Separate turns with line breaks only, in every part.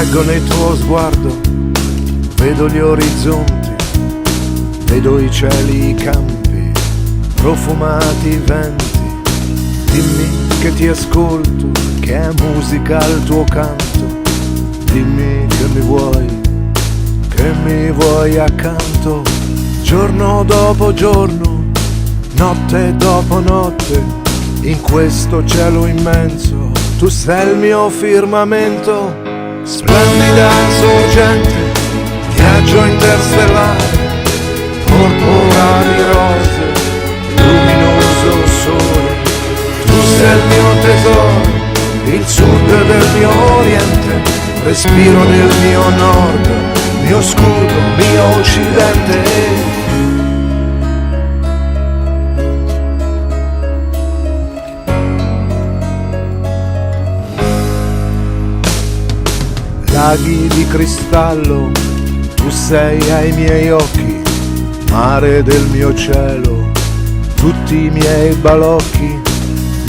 leggo nel tuo sguardo, vedo gli orizzonti, vedo i cieli, i campi, profumati i venti. Dimmi che ti ascolto, che è musica il tuo canto. Dimmi che mi vuoi accanto. Giorno dopo giorno, notte dopo notte, in questo cielo immenso, tu sei il mio firmamento. Splendida sorgente, viaggio interstellare, porpora di rose, luminoso sole. Tu sei il mio tesoro, il sud del mio oriente, respiro del mio nord, mio scudo, mio occidente. Laghi di cristallo, tu sei ai miei occhi, mare del mio cielo, tutti i miei balocchi,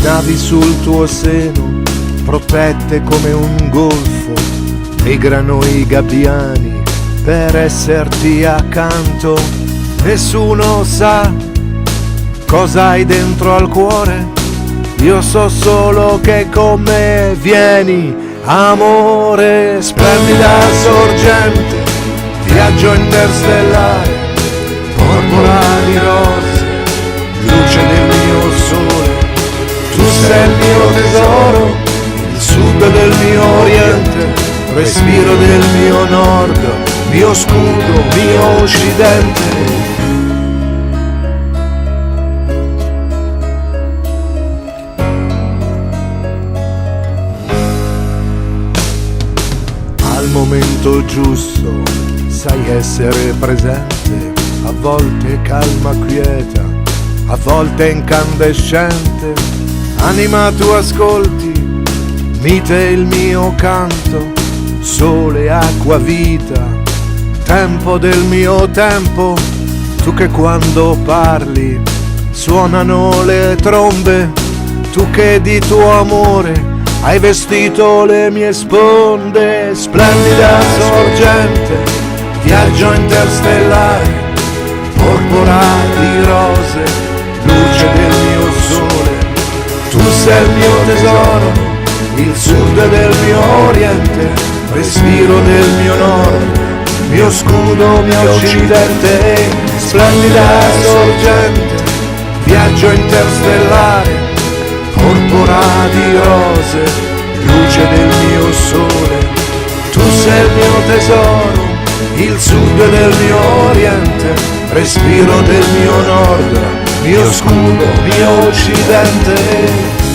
navi sul tuo seno, protette come un golfo, migrano i gabbiani per esserti accanto. Nessuno sa cosa hai dentro al cuore, io so solo che con me vieni. Amore, splendida sorgente, viaggio interstellare, porpora di rose, luce del mio sole. Tu sei il mio tesoro, il sud del mio oriente, respiro del mio nord, mio scudo, mio occidente. Al momento giusto sai essere presente, a volte calma quieta, a volte incandescente. Anima tu ascolti, mite il mio canto, sole, acqua, vita, tempo del mio tempo. Tu che quando parli suonano le trombe, tu che di tuo amore hai vestito le mie sponde. Splendida sorgente, viaggio interstellare, porpora di rose, luce del mio sole. Tu sei il mio tesoro, il sud del mio oriente, respiro del mio nord, mio scudo, mio occidente. Splendida sorgente, viaggio interstellare, porpora di rose, luce del mio sole. Tu sei il mio tesoro, il sud del mio oriente, respiro del mio nord, mio scudo, mio occidente.